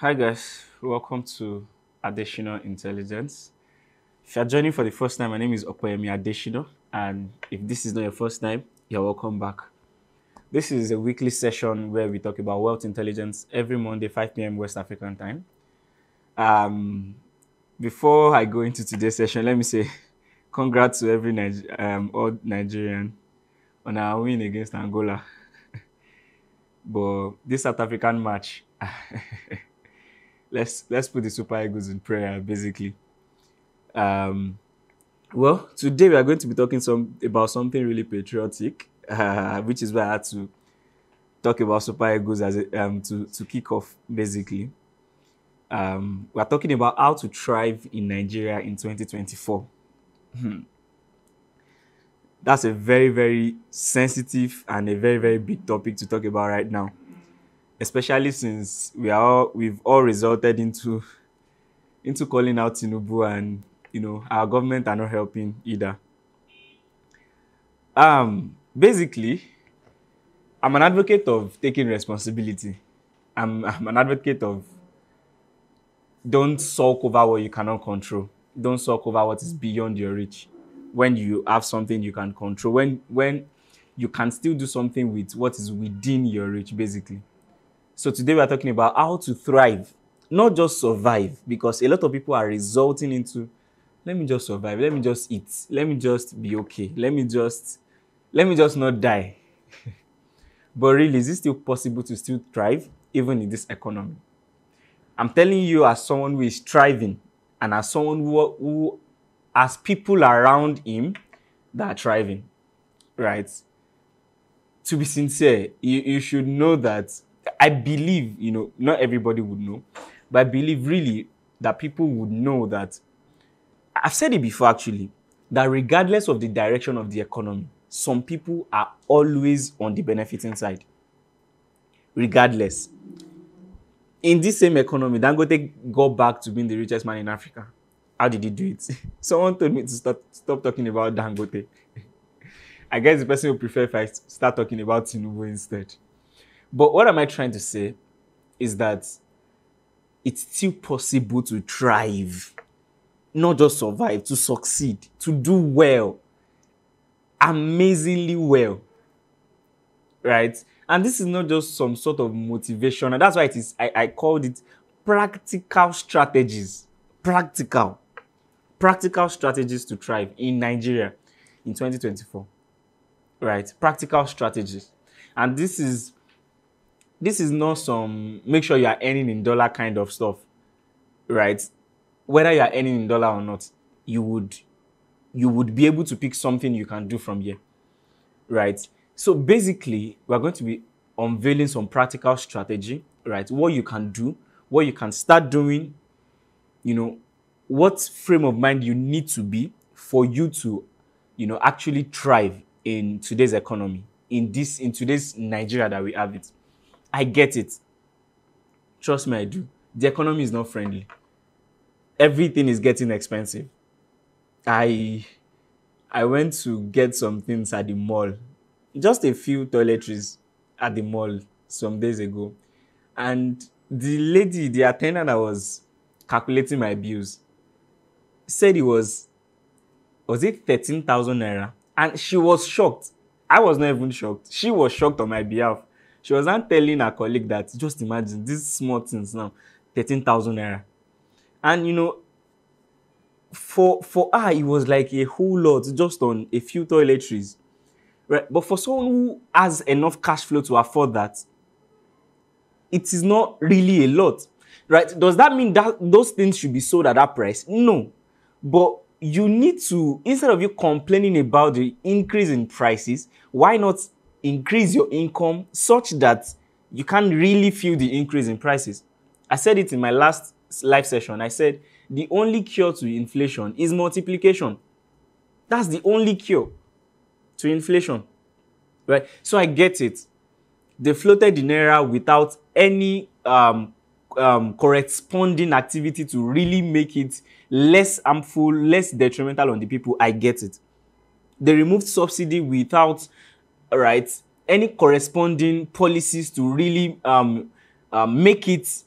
Hi guys, welcome to Additional Intelligence. If you're joining for the first time, my name is Okoyemi Adesina, and if this is not your first time, you're welcome back. This is a weekly session where we talk about wealth intelligence every Monday, 5 p.m. West African time. Um, Before I go into today's session, let me say congrats to every all Nigerian on our win against Angola. But this South African match, let's put the Super Eagles in prayer, basically. Um, well, today we are going to be talking about something really patriotic, which is why I had to talk about Super Eagles as to kick off, basically. We're talking about how to thrive in Nigeria in 2024. That's a very, very sensitive and a very, very big topic to talk about right now, especially since we've all resulted into calling out Tinubu, and our government are not helping either. Basically, I'm an advocate of taking responsibility. I'm an advocate of don't sulk over what you cannot control. Don't sulk over what is beyond your reach. When you have something you can control, when you can still do something with what is within your reach, basically. So today we are talking about how to thrive, not just survive, because a lot of people are resulting into, let me just survive, let me just eat, let me just be okay, let me just not die. But really, is it still possible to still thrive even in this economy? I'm telling you, as someone who is thriving, and as someone who has people around him that are thriving, right? To be sincere, you should know that I believe, not everybody would know, but I believe really that people would know that I've said it before actually, that regardless of the direction of the economy, some people are always on the benefiting side. Regardless. In this same economy, Dangote got back to being the richest man in Africa. How did he do it? Someone told me to stop talking about Dangote. I guess the person would prefer if I start talking about Tinubu instead. But what am I trying to say is that it's still possible to thrive, not just survive, to succeed, to do well, amazingly well, right? And this is not just some sort of motivation. And that's why I called it practical strategies. Practical strategies to thrive in Nigeria in 2024. Right? Practical strategies. And this is not some make sure you are earning in dollar kind of stuff. Right? Whether you are earning in dollar or not, you would be able to pick something you can do from here. Right? So basically, we're going to be unveiling some practical strategy, right? What you can do, what you can start doing, what frame of mind you need to be for you to, actually thrive in today's economy, in today's Nigeria that we have it. I get it. Trust me, I do. The economy is not friendly. Everything is getting expensive. I went to get some things at the mall, just a few toiletries at the mall some days ago. And the attendant that was calculating my bills, said was it 13,000 naira? And she was shocked. I was not even shocked. She was shocked on my behalf. She was not telling her colleague that, just imagine, these small things now, 13,000 naira. And for her, it was like a whole lot just on a few toiletries. Right? But for someone who has enough cash flow to afford that, it is not really a lot. Right? Does that mean that those things should be sold at that price? No. But you need to, instead of you complaining about the increase in prices, why not increase your income such that you can really feel the increase in prices? I said it in my last live session. I said the only cure to inflation is multiplication. That's the only cure to inflation. Right? So I get it. They floated the naira without any corresponding activity to really make it less harmful, less detrimental on the people. I get it. They removed subsidy without, any corresponding policies to really make it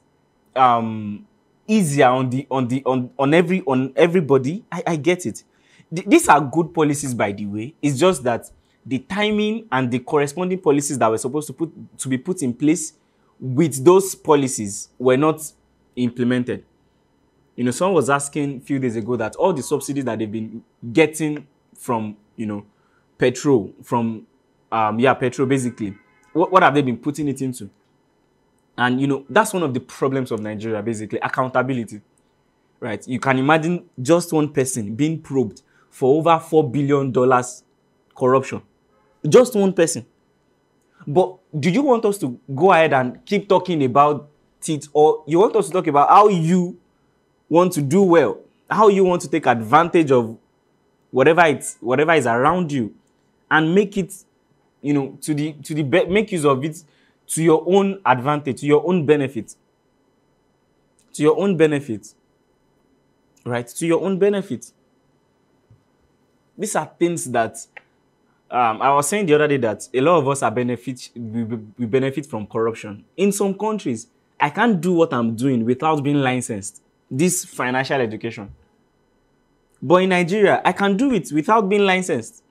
easier on everybody. I get it. These are good policies, by the way. It's just that the timing and the corresponding policies that were supposed to be put in place with those policies were not implemented. You know, someone was asking a few days ago that all the subsidies that they've been getting from, you know, petrol, from petrol basically, what have they been putting it into? And you know, that's one of the problems of Nigeria, basically, accountability. Right? You can imagine just one person being probed for over $4 billion corruption. Just one person. But do you want us to go ahead and keep talking about it, or you want us to talk about how you want to do well, how you want to take advantage of whatever is around you, and make it, you know, make use of it to your own advantage, to your own benefit, right? To your own benefit. These are things that I was saying the other day that a lot of us we benefit from corruption. In some countries, I can't do what I'm doing without being licensed. This financial education. But in Nigeria, I can do it without being licensed.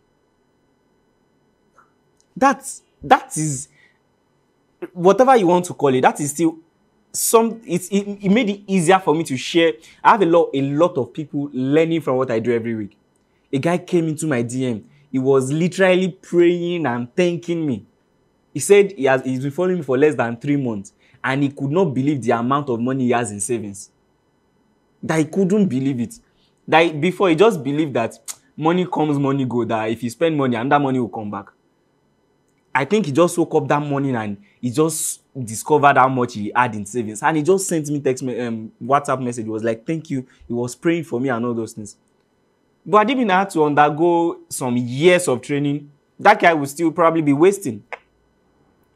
That is, whatever you want to call it, that is still it made it easier for me to share. I have a lot of people learning from what I do every week. A guy came into my DM. He was literally praying and thanking me. He said he's been following me for less than 3 months, and he could not believe the amount of money he has in savings. That he couldn't believe it. That before, he just believed that money comes, money go, that if you spend money, and that money will come back. I think he just woke up that morning and he just discovered how much he had in savings. And he just sent me WhatsApp message. He was like, thank you. He was praying for me and all those things. But I didn't have to undergo some years of training. That guy would still probably be wasting.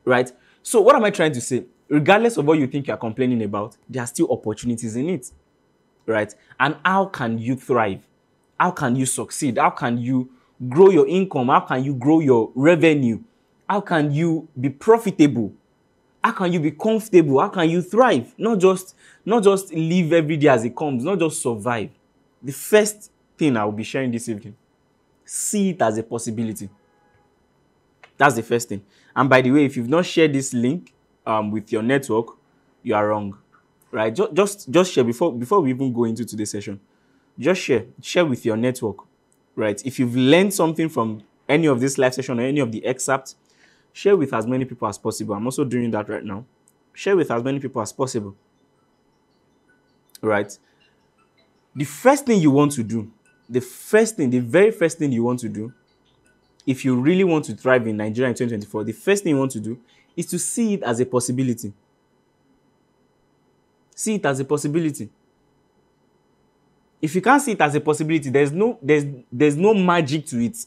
Right? So what am I trying to say? Regardless of what you think you're complaining about, there are still opportunities in it. Right? And how can you thrive? How can you succeed? How can you grow your income? How can you grow your revenue? How can you be profitable? How can you be comfortable? How can you thrive? Not just live every day as it comes, not just survive. The first thing I will be sharing this evening, see it as a possibility. That's the first thing. And by the way, if you've not shared this link with your network, you are wrong. Right? Just share before we even go into today's session. Just share with your network. Right? If you've learned something from any of this live session or any of the excerpts, share with as many people as possible. I'm also doing that right now. Share with as many people as possible. Right? The first thing you want to do, the very first thing you want to do, if you really want to thrive in Nigeria in 2024, the first thing you want to do is to see it as a possibility. See it as a possibility. If you can't see it as a possibility, there's no magic to it.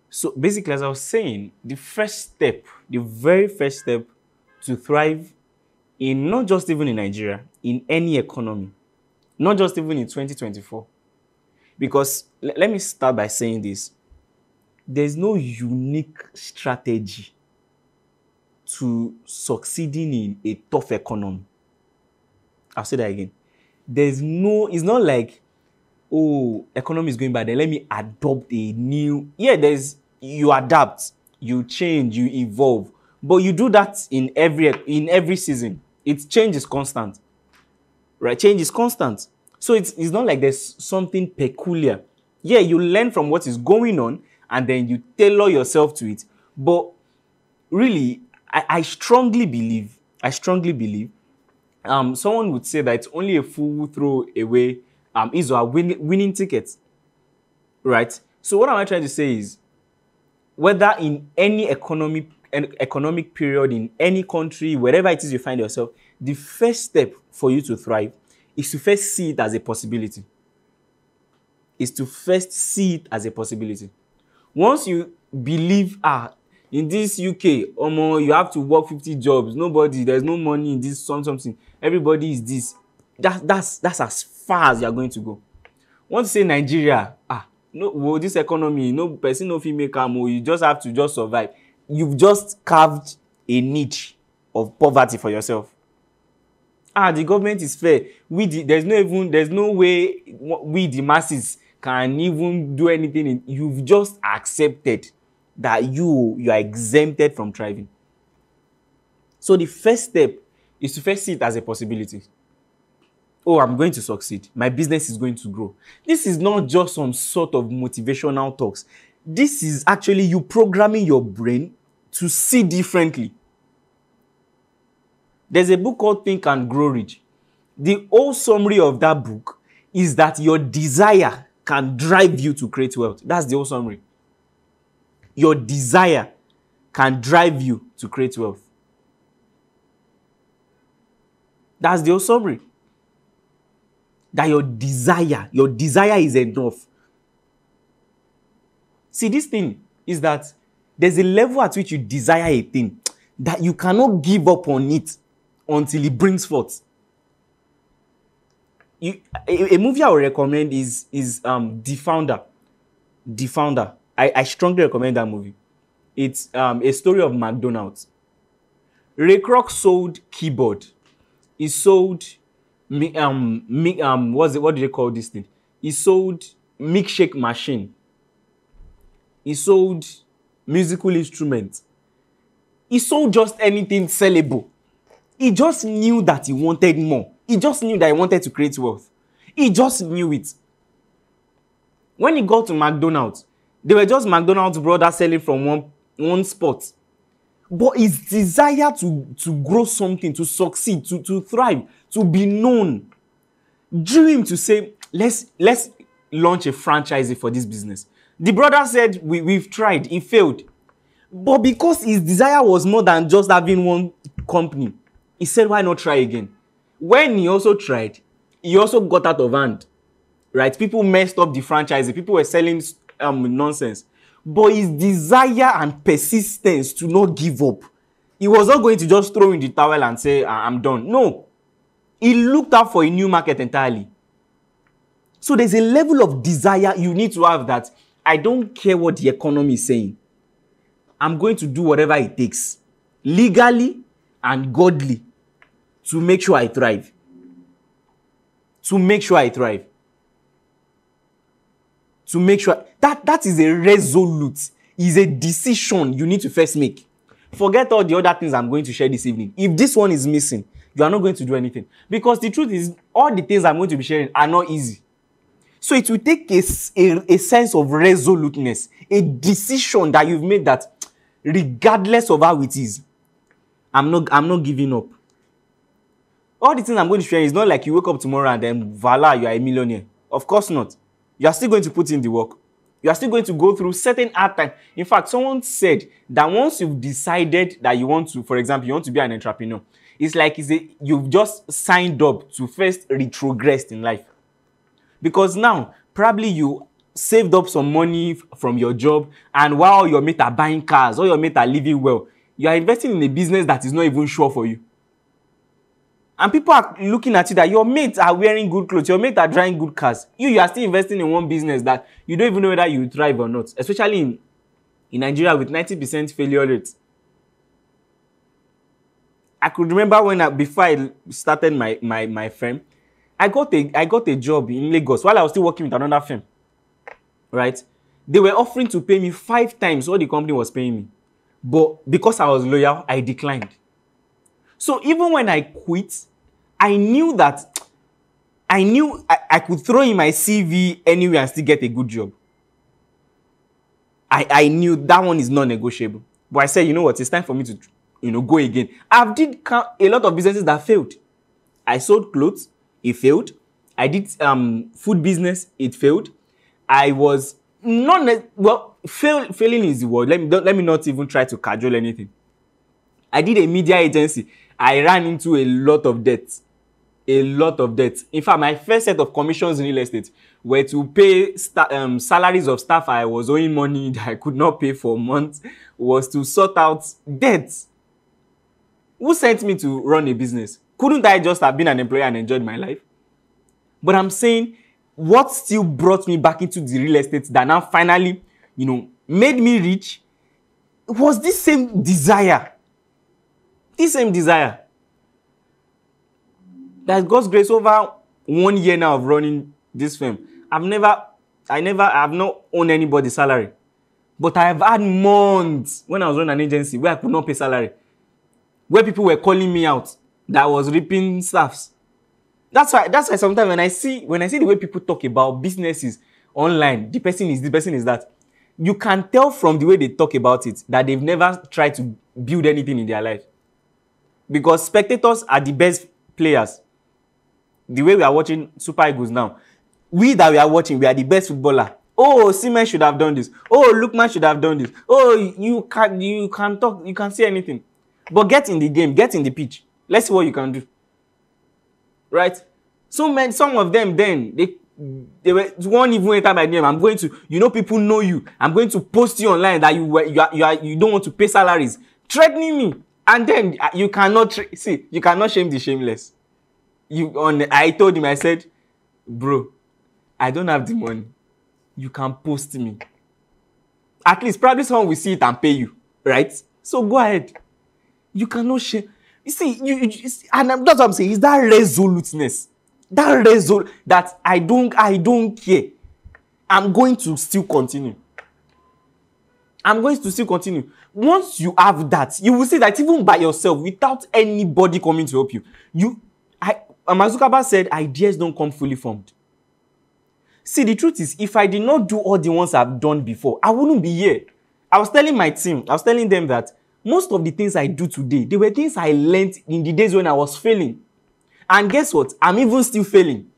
So basically, as I was saying, the very first step to thrive in, not just even in Nigeria, in any economy, not just even in 2024. Because let me start by saying this. There's no unique strategy to succeeding in a tough economy. I'll say that again. It's not like, oh, economy is going bad, then let me adopt a new. Yeah, you adapt, you change, you evolve. But you do that in every season. Change is constant. Right? Change is constant. So it's not like there's something peculiar. Yeah, you learn from what is going on and then you tailor yourself to it. But really, I strongly believe, someone would say that it's only a fool who throw away his or her winning tickets. Right? So what am I trying to say is, whether in any economic period, in any country, wherever it is you find yourself, the first step for you to thrive is to first see it as a possibility. Once you believe, in this UK, you have to work 50 jobs. There's no money in this something. Everybody is this. That's as far as you're going to go. Once you say Nigeria, this economy, no person, no female camo, you just have to just survive. You've just carved a niche of poverty for yourself. The government is fair. There's no way we the masses can even do anything. You've just accepted that you are exempted from thriving. So the first step is to first see it as a possibility. Oh, I'm going to succeed. My business is going to grow. This is not just some sort of motivational talks. This is actually you programming your brain to see differently. There's a book called Think and Grow Rich. The whole summary of that book is that your desire can drive you to create wealth. That's the whole summary. Your desire can drive you to create wealth. That's the whole summary. That your desire is enough. See, this thing is that there's a level at which you desire a thing that you cannot give up on it until it brings forth. A movie I would recommend is The Founder. The Founder. I strongly recommend that movie. It's a story of McDonald's. Ray Kroc sold keyboard. He sold what do they call this thing? He sold milkshake machine. He sold musical instruments. He sold just anything sellable. He just knew that he wanted more. He just knew that he wanted to create wealth. He just knew it. When he got to McDonald's, they were just McDonald's brothers selling from one spot. But his desire to grow something, to succeed, to thrive, to be known, drew him to say, let's launch a franchise for this business. The brother said, we've tried, it failed. But because his desire was more than just having one company, he said, why not try again? When he also tried, he also got out of hand. Right? People messed up the franchise. People were selling nonsense. But his desire and persistence to not give up. He was not going to just throw in the towel and say, I'm done. No. He looked out for a new market entirely. So there's a level of desire you need to have that I don't care what the economy is saying. I'm going to do whatever it takes, legally and godly, to make sure I thrive. To make sure I thrive. To make sure that is a resolute, is a decision you need to first make. Forget all the other things I'm going to share this evening. If this one is missing, you are not going to do anything. Because the truth is, all the things I'm going to be sharing are not easy. So it will take a sense of resoluteness, a decision that you've made that regardless of how it is, I'm not giving up. All the things I'm going to share is not like you wake up tomorrow and then voila, you are a millionaire. Of course not. You are still going to put in the work. You are still going to go through certain hard times. In fact, someone said that once you've decided that you want to, for example, you want to be an entrepreneur, it's like you've just signed up to first retrogress in life. Because now, probably you saved up some money from your job, and while your mates are buying cars or your mates are living well, you are investing in a business that is not even sure for you. And people are looking at you that your mates are wearing good clothes, your mates are driving good cars. You are still investing in one business that you don't even know whether you will thrive or not, especially in Nigeria with 90% failure rate. I could remember before I started my firm, I got a job in Lagos while I was still working with another firm. Right? They were offering to pay me 5 times what the company was paying me. But because I was loyal, I declined. So even when I quit, I knew I could throw in my CV anywhere and still get a good job. I knew that one is non-negotiable. But I said, you know what, it's time for me to go again. I did a lot of businesses that failed. I sold clothes, it failed. I did food business, it failed. I was failing is the word. Let me not even try to cajole anything. I did a media agency. I ran into a lot of debt. A lot of debt. In fact, my first set of commissions in real estate were to pay salaries of staff I was owing money that I could not pay for months, was to sort out debts. Who sent me to run a business? Couldn't I just have been an employee and enjoyed my life? But I'm saying, what still brought me back into the real estate that now finally, made me rich was this same desire. This same desire. That's God's grace over 1 year now of running this firm. I've not owned anybody's salary. But I have had months when I was running an agency where I could not pay salary. Where people were calling me out that I was ripping staffs. That's why sometimes when I see the way people talk about businesses online, the person is that, you can tell from the way they talk about it that they've never tried to build anything in their life. Because spectators are the best players. The way we are watching Super Eagles now, we are the best footballer. Oh, Seaman should have done this. Oh, Lookman should have done this. Oh, you can talk, you can say anything. But get in the game, get in the pitch. Let's see what you can do. Right? Some of them then, they won't even enter my name. I'm going to, people know you. I'm going to post you online that you don't want to pay salaries. Threatening me. And then you cannot shame the shameless. I told him, I said, bro, I don't have the money. You can post me. At least probably someone will see it and pay you. Right? So go ahead. You cannot shame. You see, and that's what I'm saying. Is that resoluteness. That I don't care. I'm going to still continue. Once you have that, you will see that even by yourself, without anybody coming to help you, Mark Zuckerberg said, ideas don't come fully formed. See, the truth is, if I did not do all the ones I've done before, I wouldn't be here. I was telling my team, them that most of the things I do today, they were things I learned in the days when I was failing. And guess what? I'm even still failing.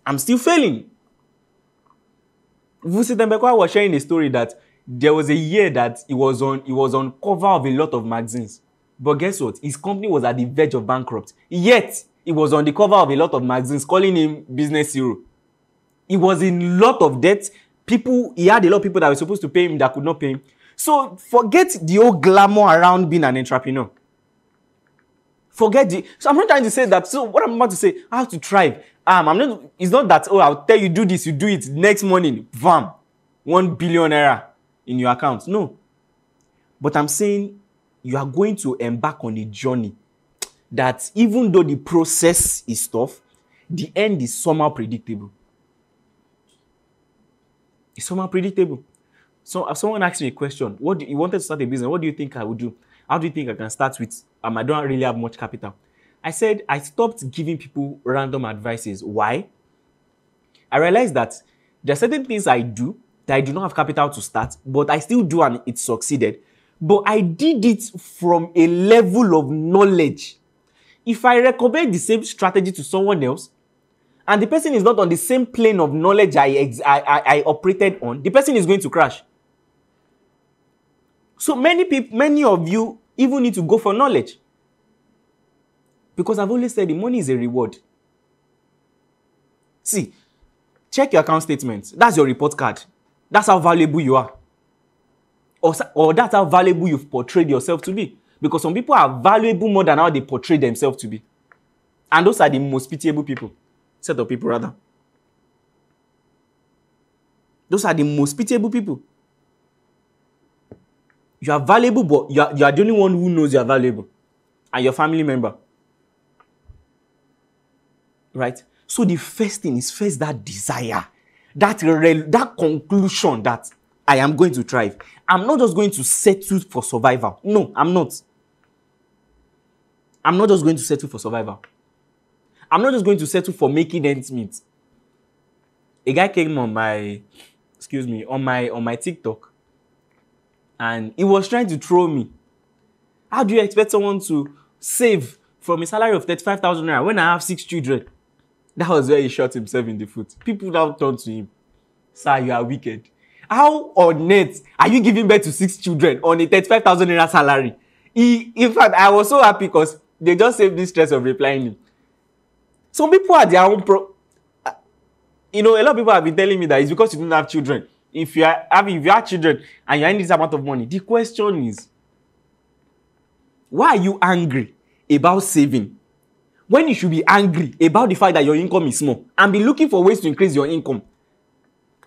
I'm still failing. Vusi Tembekwa was sharing a story that there was a year that he was on cover of a lot of magazines. But guess what? His company was at the verge of bankrupt. Yet, he was on the cover of a lot of magazines calling him business hero. He was in a lot of debt. He had a lot of people that were supposed to pay him that could not pay him. So forget the old glamour around being an entrepreneur. So I'm not trying to say that. So what I'm about to say, I have to thrive. It's not that, I'll tell you do this, you do it. Next morning, bam, 1 billion naira in your account. No. But I'm saying you are going to embark on a journey that even though the process is tough, the end is somehow predictable. It's somehow predictable. So if someone asked me a question, you wanted to start a business, what do you think I would do? How do you think I can start with? I don't really have much capital. I said I stopped giving people random advices. Why? I realized that there are certain things I do that I do not have capital to start, but I still do and it succeeded. But I did it from a level of knowledge. If I recommend the same strategy to someone else, and the person is not on the same plane of knowledge I operated on, the person is going to crash. So many of you even need to go for knowledge. Because I've always said the money is a reward. See, check your account statement. That's your report card. That's how valuable you are. Or that's how valuable you've portrayed yourself to be. Because some people are valuable more than how they portray themselves to be. And those are the most pitiable people. Set of people, rather. Those are the most pitiable people. You are valuable, but you are the only one who knows you are valuable. And your family member. Right? So the first thing is first that desire. That conclusion that I am going to thrive. I'm not just going to settle for survival. No, I'm not. I'm not just going to settle for survival. I'm not just going to settle for making ends meet. A guy came on my TikTok, and he was trying to throw me. How do you expect someone to save from a salary of 35,000 naira when I have 6 children? That was where he shot himself in the foot. People now turned to him. Sir, you are wicked. How on earth are you giving birth to 6 children on a 35,000 naira salary? In fact, I was so happy because they just saved the stress of replying him. Some people are their own a lot of people have been telling me that it's because you don't have children. If you have children and you're in this amount of money, the question is, why are you angry about saving when you should be angry about the fact that your income is small and be looking for ways to increase your income?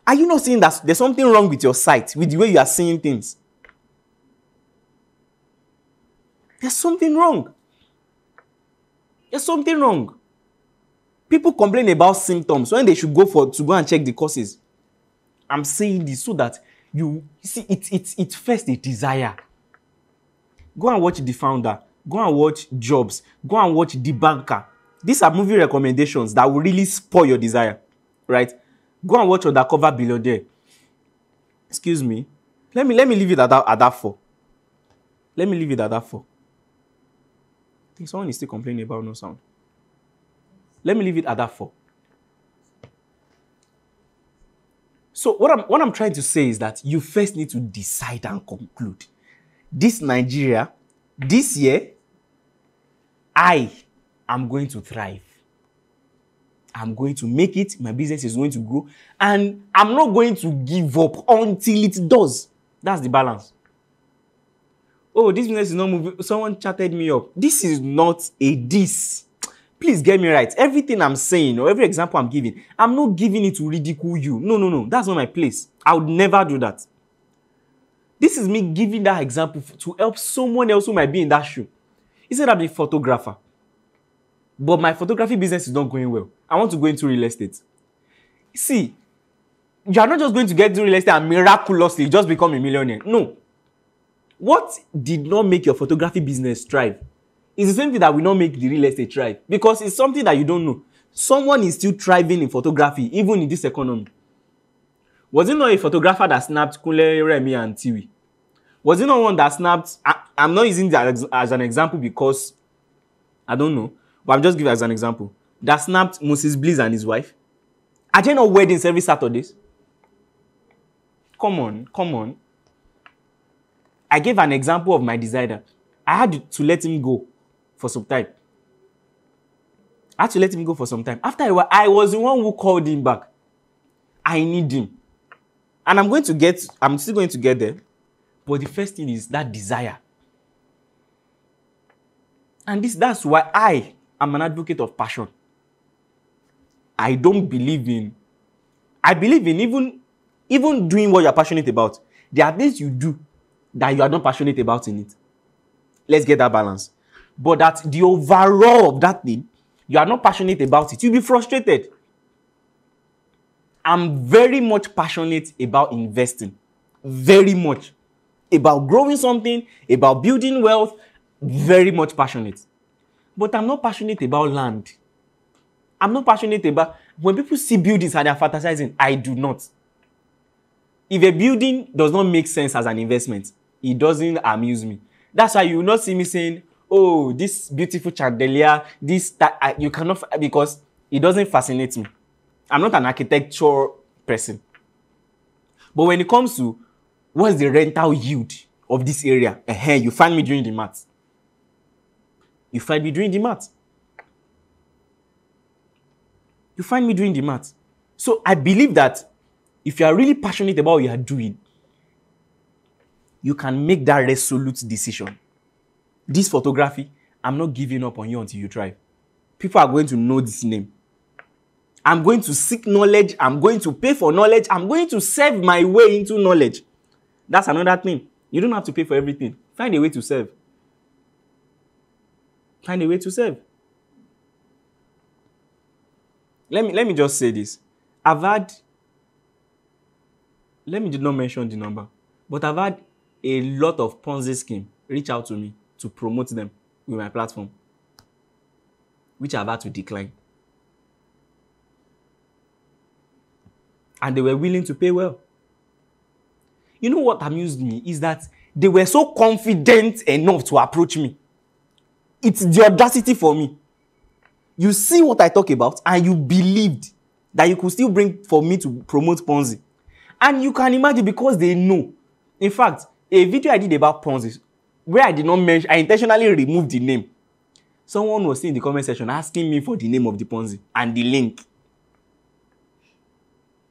Are you not seeing that there's something wrong with your sight, with the way you are seeing things? There's something wrong. There's something wrong. People complain about symptoms when they should to go and check the causes. I'm saying this so that you see it's first a desire. Go and watch The Founder. Go and watch Jobs. Go and watch The Banker. These are movie recommendations that will really spoil your desire, right? Go and watch Undercover Billionaire. Excuse me. Let me leave it at that 4. Let me leave it at that 4. I think someone is still complaining about no sound. Let me leave it at that 4. So what I'm trying to say is that you first need to decide and conclude. This Nigeria, this year, I am going to thrive. I'm going to make it. My business is going to grow. And I'm not going to give up until it does. That's the balance. Oh, this business is not moving. Someone chatted me up. This is not a diss. Please get me right. Everything I'm saying or every example I'm giving, I'm not giving it to ridicule you. No. That's not my place. I would never do that. This is me giving that example to help someone else who might be in that shoe. He said I'm a photographer. But my photography business is not going well. I want to go into real estate. See, you are not just going to get into real estate and miraculously just become a millionaire. No. What did not make your photography business thrive is the same thing that will not make the real estate thrive. Because it's something that you don't know. Someone is still thriving in photography, even in this economy. Was it not a photographer that snapped Kunle, Remi, and Tiwi? Was it not one that snapped... I'm not using that as an example because I don't know. But I'm just giving it as an example. That snapped Moses Bliss and his wife. Are there no weddings every Saturdays? Come on. I gave an example of my designer. I had to let him go for some time. After a while, I was the one who called him back. I need him. And I'm still going to get there. But the first thing is that desire. And that's why I am an advocate of passion. I believe in even doing what you're passionate about. There are things you do that you are not passionate about in it. Let's get that balance. But that the overall of that thing, you are not passionate about it. You'll be frustrated. I'm very much passionate about investing. Very much. About growing something, about building wealth. Very much passionate. But I'm not passionate about land. I'm not passionate about... When people see buildings and they're fantasizing, I do not. If a building does not make sense as an investment, it doesn't amuse me. That's why you will not see me saying, oh, this beautiful chandelier, you cannot... Because it doesn't fascinate me. I'm not an architecture person. But when it comes to what's the rental yield of this area, you find me doing the math. You find me doing the math. So I believe that if you are really passionate about what you are doing, you can make that resolute decision. This photography, I'm not giving up on you until you try. People are going to know this name. I'm going to seek knowledge. I'm going to pay for knowledge. I'm going to serve my way into knowledge. That's another thing. You don't have to pay for everything. Find a way to serve. Let me just say this. Let me not mention the number, but I've had a lot of Ponzi scheme reach out to me to promote them with my platform, which I've had to decline. And they were willing to pay well. You know what amused me is that they were so confident enough to approach me. It's the audacity for me. You see what I talk about and you believed that you could still bring for me to promote Ponzi. And you can imagine because they know. In fact, a video I did about Ponzi, where I did not mention, I intentionally removed the name. Someone was in the comment section asking me for the name of the Ponzi and the link.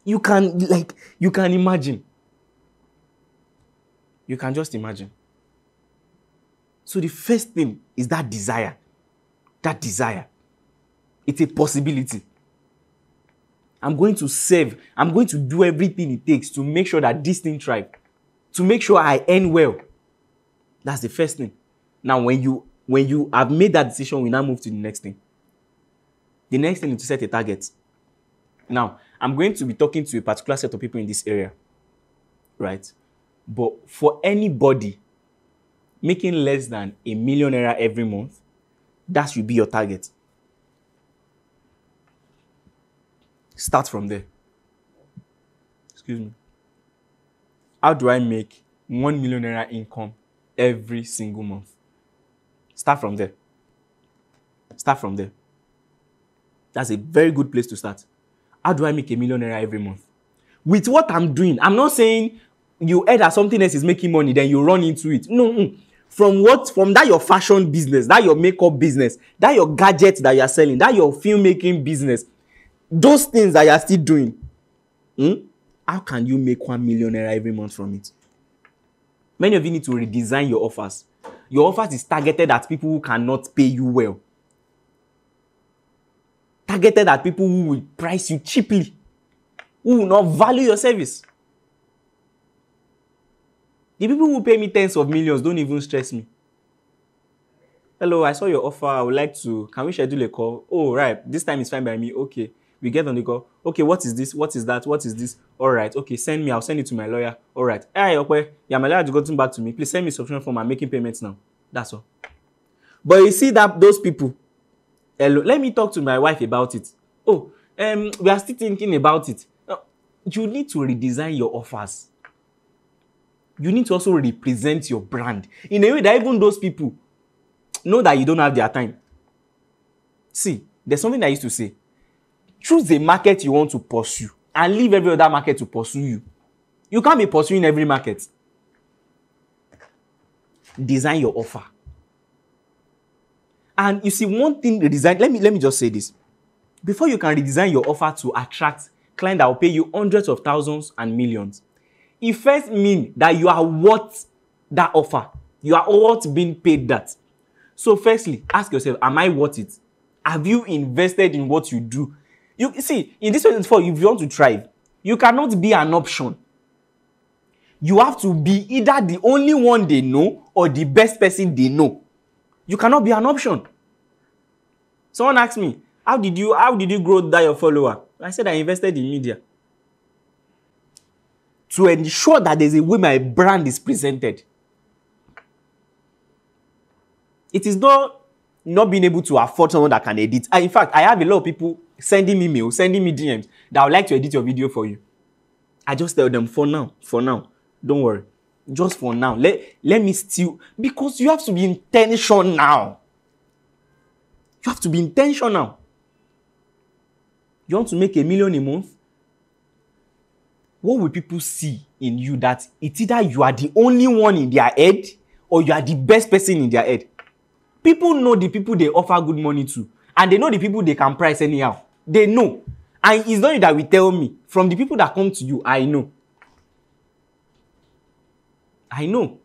You can imagine. You can just imagine. So the first thing is that desire. That desire. It's a possibility. I'm going to save. I'm going to do everything it takes to make sure that this thing thrives. To make sure I earn well. That's the first thing. Now, when you have made that decision, we now move to the next thing. The next thing is to set a target. Now, I'm going to be talking to a particular set of people in this area, right? But for anybody making less than $1 million every month, that should be your target. Start from there. Excuse me. How do I make $1 million income every single month? Start from there. Start from there. That's a very good place to start. How do I make $1 million every month? With what I'm doing, I'm not saying you heard that something else is making money, then you run into it. No. From that your fashion business, that your makeup business, that your gadgets that you are selling, that your filmmaking business, those things that you are still doing, how can you make $1 million every month from it? Many of you need to redesign your offers. Your offers is targeted at people who cannot pay you well. Targeted at people who will price you cheaply, who will not value your service. The people who pay me tens of millions don't even stress me. Hello, I saw your offer. I would like to, can we schedule a call? Oh, right. This time is fine by me. Okay. We get on the call. Okay, what is this? What is that? What is this? All right. Okay, send me. I'll send it to my lawyer. All right. Hey, okay. Yeah, my lawyer has gotten back to me. Please send me subscription form. I'm making payments now. That's all. But you see that those people, hello, let me talk to my wife about it. Oh, we are still thinking about it. You need to redesign your offers. You need to also represent your brand in a way that even those people know that you don't have their time. See, there's something I used to say. Choose a market you want to pursue and leave every other market to pursue you. You can't be pursuing every market. Design your offer. And you see, one thing redesign, let me just say this. Before you can redesign your offer to attract clients that will pay you hundreds of thousands and millions, it first means that you are worth that offer. You are worth being paid that. So firstly, ask yourself, am I worth it? Have you invested in what you do? You see, in this 2024, if you want to thrive, you cannot be an option. You have to be either the only one they know or the best person they know. You cannot be an option. Someone asked me, how did you grow that your follower? I said I invested in media. To ensure that there's a way my brand is presented. It is not being able to afford someone that can edit. In fact, I have a lot of people sending me mails, sending me DMs that would like to edit your video for you. I just tell them, for now, don't worry. Just for now. Let me still, because you have to be intentional. You have to be intentional. You want to make $1 million a month? What will people see in you that it's either you are the only one in their head or you are the best person in their head? People know the people they offer good money to, and they know the people they can price anyhow. They know. And it's not that we tell me. From the people that come to you, I know. I know.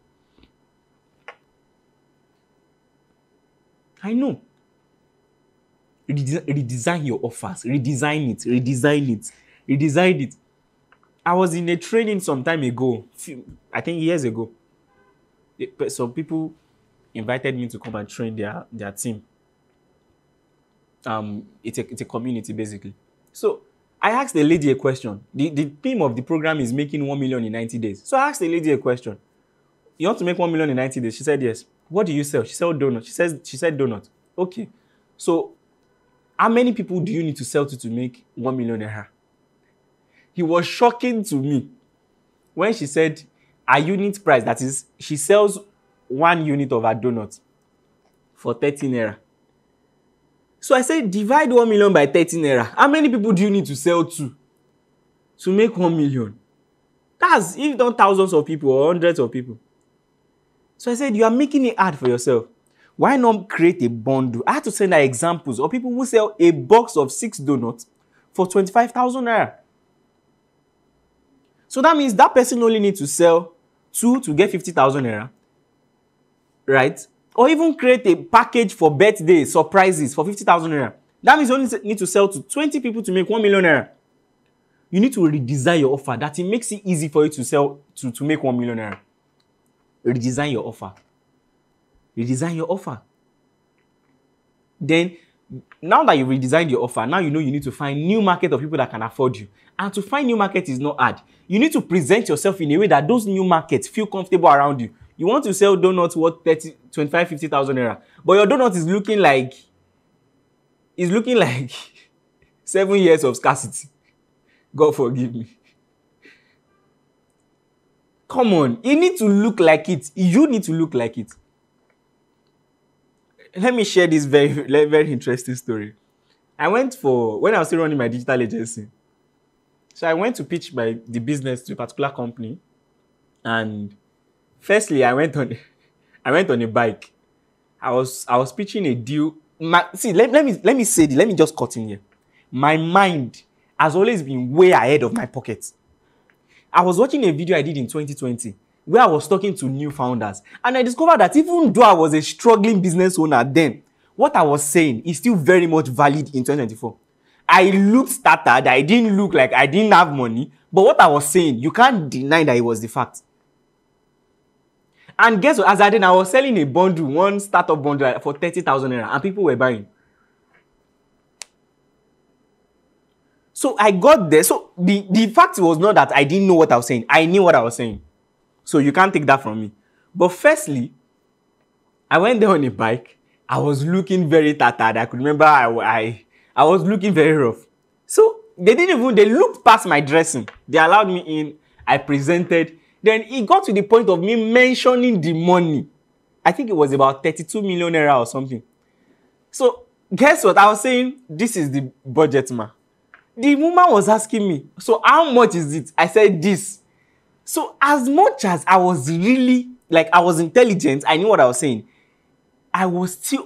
Redesign your offers. Redesign it. I was in a training some time ago, I think years ago. Some people invited me to come and train their team. It's a community basically. So I asked the lady a question. The theme of the program is making 1 million in 90 days. So I asked the lady a question. You want to make 1 million in 90 days? She said yes. What do you sell? She said donuts. She said donuts. Okay. So how many people do you need to sell to make 1 million naira? It was shocking to me when she said a unit price, that is, she sells 1 unit of her donut for 30 naira. So I said, divide 1 million by 30 naira. How many people do you need to sell to make 1 million? That's if not thousands of people or hundreds of people. So I said, you are making it hard for yourself. Why not create a bundle? I had to send her examples of people who sell a box of 6 donuts for 25,000 naira. So that means that person only needs to sell 2 to get 50,000 naira. Right? Or even create a package for birthday surprises for 50,000 naira. That means you only need to sell to 20 people to make 1 million naira. You need to redesign your offer that it makes it easy for you to sell to make 1 million naira. Redesign your offer. Then Now that you've redesigned your offer, now you know you need to find new market of people that can afford you. And to find new market is not hard. You need to present yourself in a way that those new markets feel comfortable around you. You want to sell donuts worth 30, 25, 50,000 naira, but your donut is looking like 7 years of scarcity. God forgive me. Come on, you need to look like it. You need to look like it. Let me share this very, very interesting story. When I was still running my digital agency, so I went to pitch the business to a particular company, and firstly, I went on a bike. I was pitching a deal. Let me just cut in here. My mind has always been way ahead of my pocket. I was watching a video I did in 2020 where I was talking to new founders, and I discovered that even though I was a struggling business owner then, what I was saying is still very much valid in 2024. I looked started, I didn't look like I didn't have money, but what I was saying, you can't deny that it was the fact. And guess what? As I did, I was selling a bundle, one startup bundle for 30,000 naira, and people were buying. So I got there. So the fact was not that I didn't know what I was saying. I knew what I was saying. So you can't take that from me. But firstly, I went there on a bike. I was looking very tattered. I could remember I was looking very rough. So they looked past my dressing. They allowed me in. I presented. Then it got to the point of me mentioning the money. I think it was about 32 million naira or something. So guess what? I was saying, this is the budget, ma. The woman was asking me, so how much is it? I said this. So as much as I was really, I was intelligent, I knew what I was saying,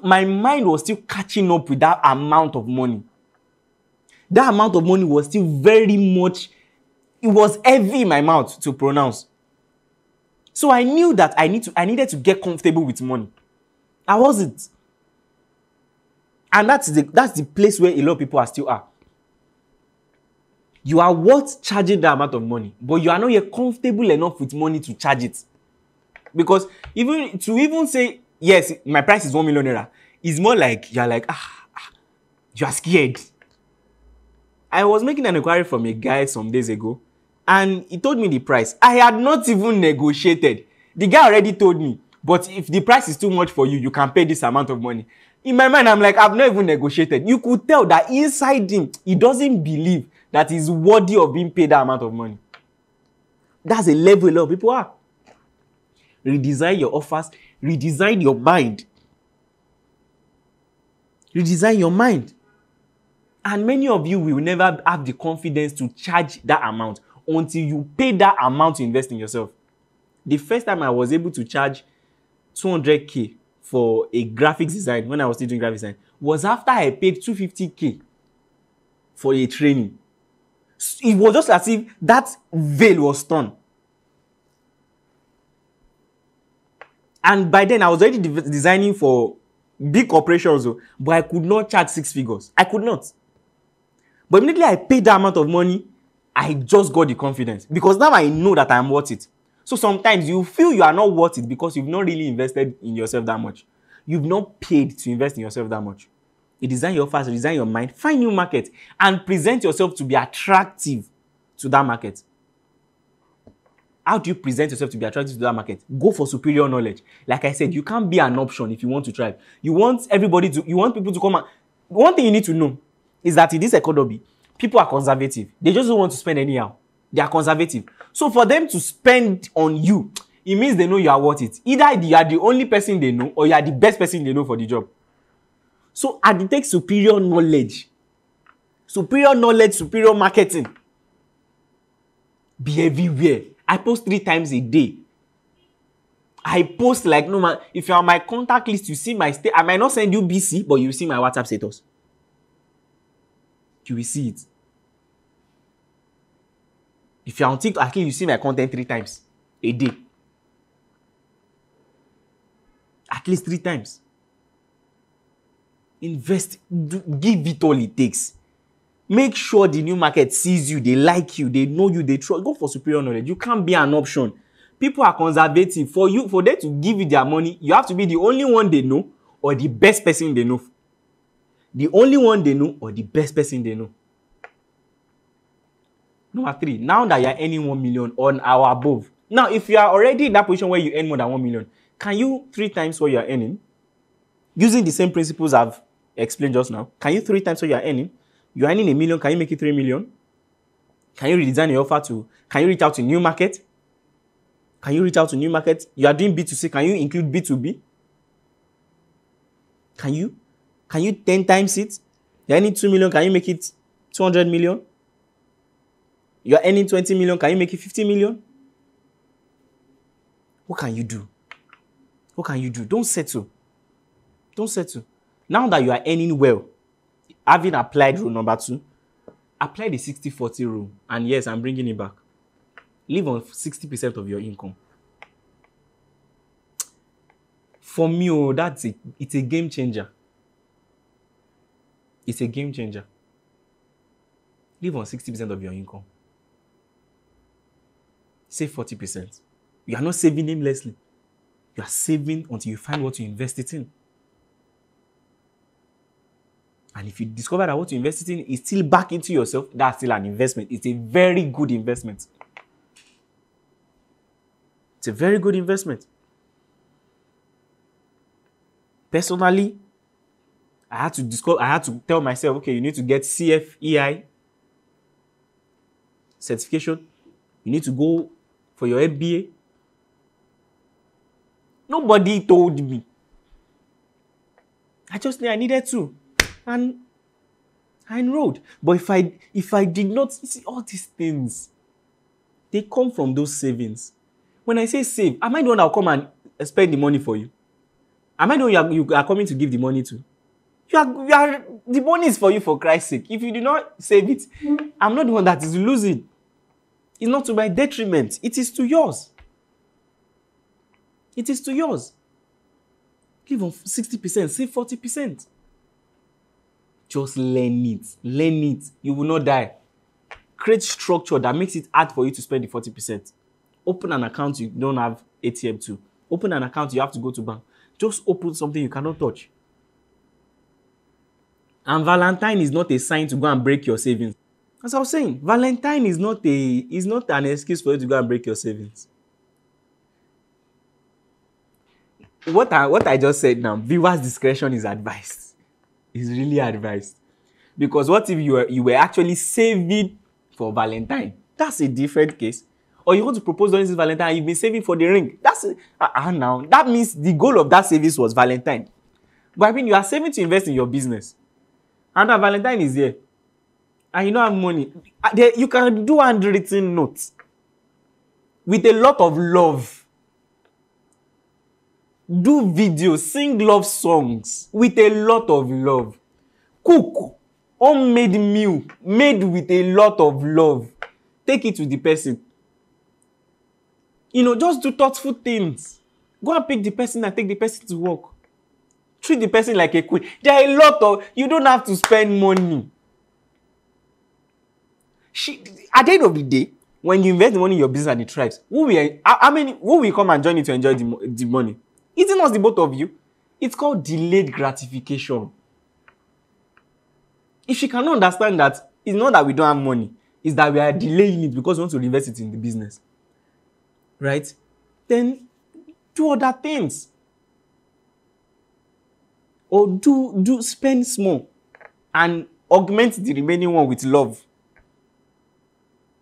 my mind was still catching up with that amount of money. That amount of money was still very much, it was heavy in my mouth to pronounce. So I knew that I needed to get comfortable with money. I wasn't. And that's the place where a lot of people are still at. You are worth charging that amount of money, but you are not yet comfortable enough with money to charge it. Because even say, yes, my price is 1 million naira, is more like you are scared. I was making an inquiry from a guy some days ago, and he told me the price. I had not even negotiated. The guy already told me, but if the price is too much for you, you can pay this amount of money. In my mind, I'm like, I've not even negotiated. You could tell that inside him, he doesn't believe that is worthy of being paid that amount of money. That's a level a lot of people are. Redesign your offers. Redesign your mind. Redesign your mind. And many of you will never have the confidence to charge that amount until you pay that amount to invest in yourself. The first time I was able to charge 200k for a graphics design, when I was still doing graphics design, was after I paid 250k for a training. It was just as if that veil was torn. And by then, I was already designing for big corporations, but I could not charge 6 figures. I could not. But immediately I paid that amount of money, I just got the confidence. Because now I know that I'm worth it. So sometimes you feel you are not worth it because you've not really invested in yourself that much. You've not paid to invest in yourself that much. You design your offers, design your mind, find new market, and present yourself to be attractive to that market. How do you present yourself to be attractive to that market? Go for superior knowledge. Like I said, you can't be an option if you want to thrive. You want people to come and... One thing you need to know is that in this economy, people are conservative. They just don't want to spend anyhow. They are conservative. So for them to spend on you, it means they know you are worth it. Either you are the only person they know or you are the best person they know for the job. So it takes superior knowledge, superior marketing. Be everywhere. I post 3 times a day. I post like no man. If you are on my contact list, you see my I might not send you BC, but you see my WhatsApp status. You will see it. If you are on TikTok, at least you see my content 3 times a day. At least 3 times. Invest, give it all it takes. Make sure the new market sees you, they like you, they know you, they trust. Go for superior knowledge. You can't be an option. People are conservative. For them to give you their money, you have to be the only one they know or the best person they know. The only one they know or the best person they know. Number 3, now that you are earning 1 million or above. Now, if you are already in that position where you earn more than 1 million, can you 3 times what you are earning? Using the same principles I've explained just now, can you 3 times what you are earning? You are earning 1 million, can you make it 3 million? Can you redesign your offer to, can you reach out to new market? Can you reach out to new market? You are doing B2C, can you include B2B? Can you 10 times it? You are earning 2 million, can you make it 200 million? You are earning 20 million, can you make it 50 million? What can you do? What can you do? Don't settle. Don't settle. Now that you are earning well, having applied rule number 2, apply the 60-40 rule. And yes, I'm bringing it back. Live on 60% of your income. For me, it's a game changer. It's a game changer. Live on 60% of your income. Save 40%. You are not saving aimlessly. You are saving until you find what to invest it in. And if you discover that what you invest it in is still back into yourself, that's still an investment. It's a very good investment. It's a very good investment. Personally, I had to tell myself, okay, you need to get CFEI certification. You need to go for your MBA. Nobody told me. I just knew I needed to. And I enrolled. But if I did not see all these things, they come from those savings. When I say save, am I the one that will come and spend the money for you? Am I the one you are coming to give the money to? The money is for you, for Christ's sake. If you do not save it, I'm not the one that is losing. It's not to my detriment. It is to yours. It is to yours. Give on 60%, save 40%. Just learn it. Learn it. You will not die. Create structure that makes it hard for you to spend the 40%. Open an account you don't have ATM to. Open an account you have to go to bank. Just open something you cannot touch. And Valentine is not a sign to go and break your savings. As I was saying, Valentine is not an excuse for you to go and break your savings. What I just said now, viewers' discretion is advised. It's really advised. Because what if you were actually saving for Valentine? That's a different case. Or you want to propose during this Valentine and you've been saving for the ring. Now that means the goal of that savings was Valentine. But I mean, you are saving to invest in your business. And that Valentine is here. And you don't have money. You can do handwritten notes with a lot of love. Do videos, sing love songs with a lot of love. Cook homemade meal made with a lot of love. Take it to the person. Just do thoughtful things. Go and pick the person and take the person to work. Treat the person like a queen. There are a lot of... You don't have to spend money. At the end of the day, when you invest the money in your business and it thrives, who will come and join you to enjoy the money? It's not the both of you. It's called delayed gratification. If she cannot understand that it's not that we don't have money, it's that we are delaying it because we want to invest it in the business. Right? Then do other things. Or do spend small and augment the remaining one with love.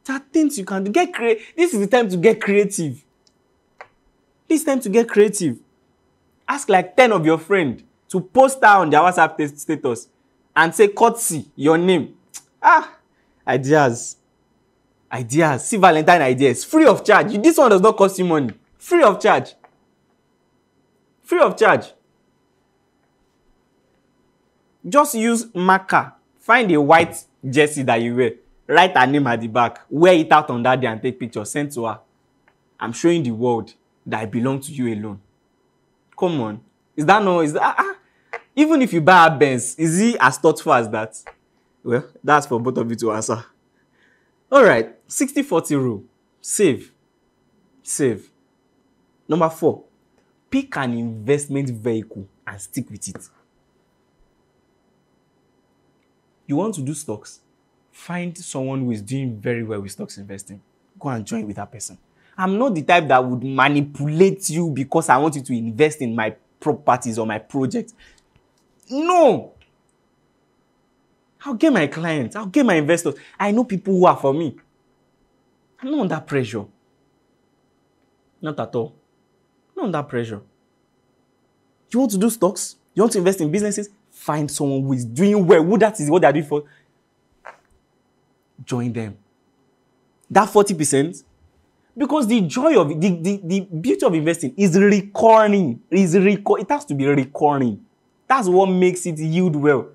There are things you can do. This is the time to get creative. This time to get creative. Ask like 10 of your friends to post that on their WhatsApp status and say, courtesy, your name. Ideas. See Valentine ideas. Free of charge. This one does not cost you money. Free of charge. Free of charge. Just use marker. Find a white jersey that you wear. Write her name at the back. Wear it out on that day and take pictures. Send to her. I'm showing the world that I belong to you alone. Come on. Even if you buy a Benz, is he as thoughtful as that? Well, that's for both of you to answer. Alright, 60-40 rule. Save. Number 4, pick an investment vehicle and stick with it. You want to do stocks? Find someone who is doing very well with stocks investing. Go and join with that person. I'm not the type that would manipulate you because I want you to invest in my properties or my project. No. I'll get my clients. I'll get my investors. I know people who are for me. I'm not under pressure. Not at all. Not under pressure. You want to do stocks? You want to invest in businesses? Find someone who is doing well. Who that is what they're doing for. Join them. That 40%, because the joy of the beauty of investing is recurring. It has to be recurring. That's what makes it yield well.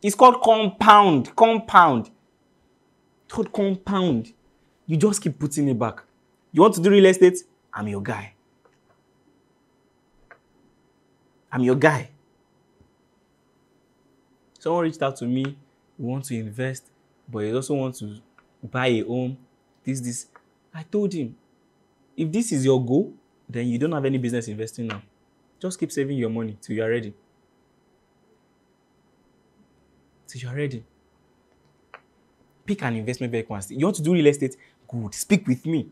It's called compound. Compound. It's called compound. You just keep putting it back. You want to do real estate? I'm your guy. I'm your guy. Someone reached out to me, we want to invest, but he also wants to buy a home, this. I told him, if this is your goal, then you don't have any business investing now. Just keep saving your money till you are ready. Till you are ready. Pick an investment vehicle. You want to do real estate? Good. Speak with me.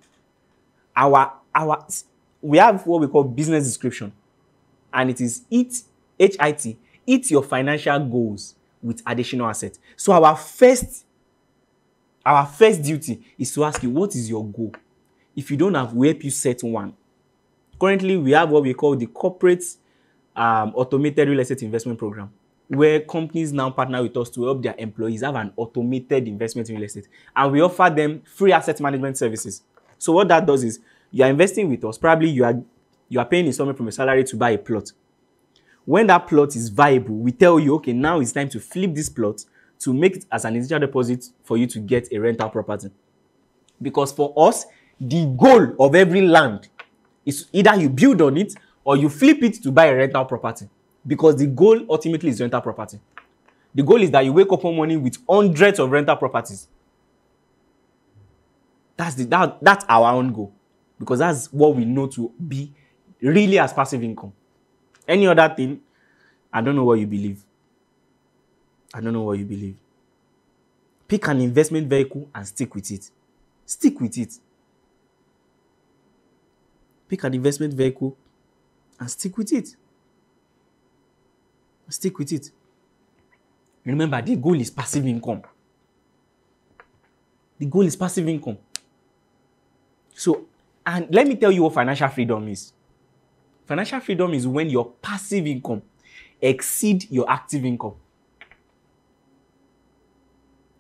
We have what we call business description. And it is HIT, eat your financial goals with additional assets. So our first duty is to ask you, what is your goal? If you don't have, we help you set one. Currently, we have what we call the corporate automated real estate investment program, where companies now partner with us to help their employees have an automated investment in real estate. And we offer them free asset management services. So what that does is, you are investing with us. Probably you are paying installment from a salary to buy a plot. When that plot is viable, we tell you, okay, now it's time to flip this plot to make it as an initial deposit for you to get a rental property. Because for us, the goal of every land is either you build on it or you flip it to buy a rental property. Because the goal ultimately is rental property. The goal is that you wake up one morning with hundreds of rental properties. That's our own goal. Because that's what we know to be really as passive income. Any other thing, I don't know what you believe. I don't know what you believe. Pick an investment vehicle and stick with it. Stick with it. Pick an investment vehicle and stick with it. Stick with it. Remember, the goal is passive income. The goal is passive income. So, and let me tell you what financial freedom is. Financial freedom is when your passive income exceeds your active income.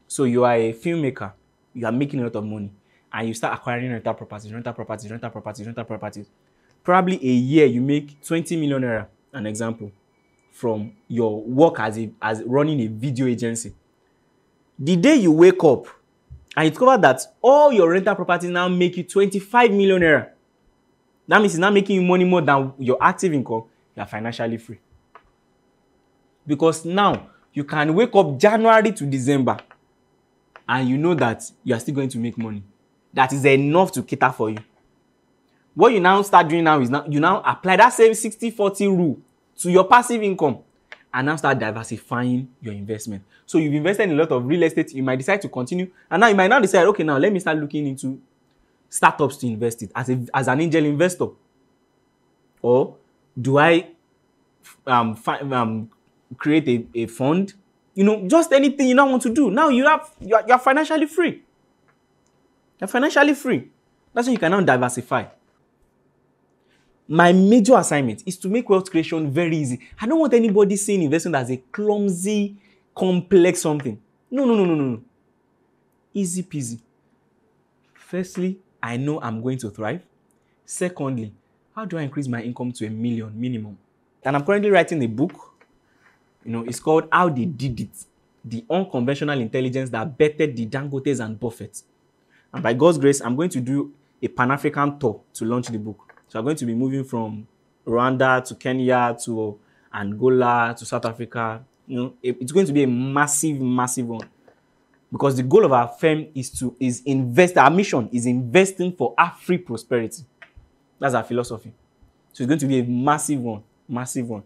So you are a filmmaker, you are making a lot of money, and you start acquiring rental properties. Probably a year you make 20 million naira, an example, from your work as running a video agency. The day you wake up and you discover that all your rental properties now make you 25 million naira, that means it's not making you money more than your active income, you are financially free. Because now you can wake up January to December and you know that you are still going to make money. That is enough to cater for you. What you now start doing now is you now apply that same 60-40 rule to your passive income and now start diversifying your investment. So you've invested in a lot of real estate, you might decide to continue, and now you might now decide, okay, now let me start looking into startups to invest it as an angel investor. Or do I create a fund? You know, just anything you now want to do. Now you're financially free. You're financially free. That's why you can now diversify. My major assignment is to make wealth creation very easy. I don't want anybody seeing investment as a clumsy, complex something. No. Easy peasy. Firstly, I know I'm going to thrive. Secondly, how do I increase my income to 1 million minimum? And I'm currently writing a book. You know, it's called How They Did It. The Unconventional Intelligence That Bettered the Dangotes and Buffett. And by God's grace, I'm going to do a Pan-African tour to launch the book. So I'm going to be moving from Rwanda to Kenya to Angola to South Africa. You know, it's going to be a massive, massive one. Because the goal of our firm is invest. Our mission is investing for AfriProsperity. That's our philosophy. So it's going to be a massive one. Massive one.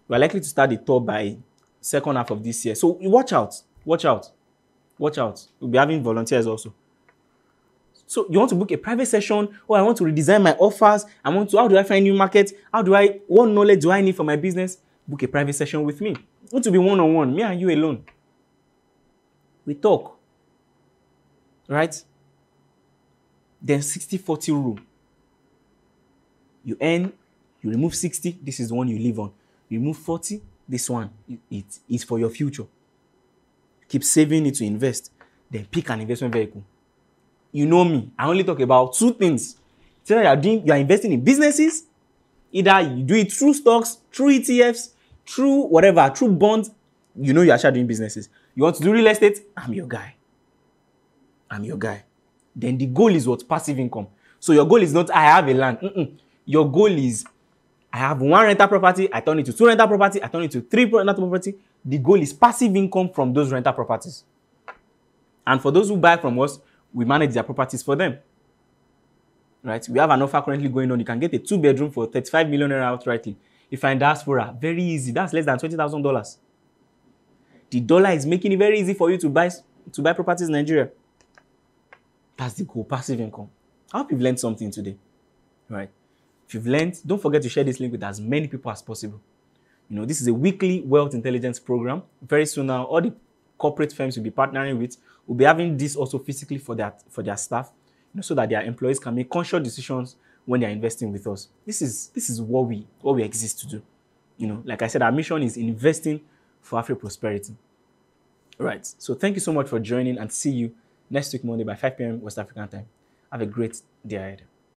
We're likely to start the tour by second half of this year. So watch out. Watch out. Watch out. We'll be having volunteers also. So you want to book a private session, or I want to redesign my offers. How do I find new markets? What knowledge do I need for my business? Book a private session with me. It want to be one-on-one, me and you alone. We talk. Right? Then 60-40 rule. You earn, you remove 60, this is the one you live on. You remove 40, this one, it is for your future. Keep saving it to invest. Then pick an investment vehicle. You know me, I only talk about two things. So you are investing in businesses, either you do it through stocks, through ETFs, through whatever, through bonds. You know you're actually doing businesses. You want to do real estate? I'm your guy. Then the goal is what? Passive income. So your goal is not, I have a land. Your goal is, I have one rental property, I turn it to two rental property, I turn it to three rental property. The goal is passive income from those rental properties. And for those who buy from us, we manage their properties for them. Right? We have an offer currently going on. You can get a 2-bedroom for 35 million naira outrightly. If you're in diaspora, very easy. That's less than $20,000. The dollar is making it very easy for you to buy properties in Nigeria. That's the goal, passive income. I hope you've learned something today. Right? If you've learned, don't forget to share this link with as many people as possible. This is a weekly wealth intelligence program. Very soon now, all the corporate firms will be partnering with will be having this also physically for their staff, so that their employees can make conscious decisions when they're investing with us. This is what we exist to do. Like I said, our mission is investing for AfriProsperity. Right. So thank you so much for joining, and see you next week Monday by 5 p.m. West African time. Have a great day ahead.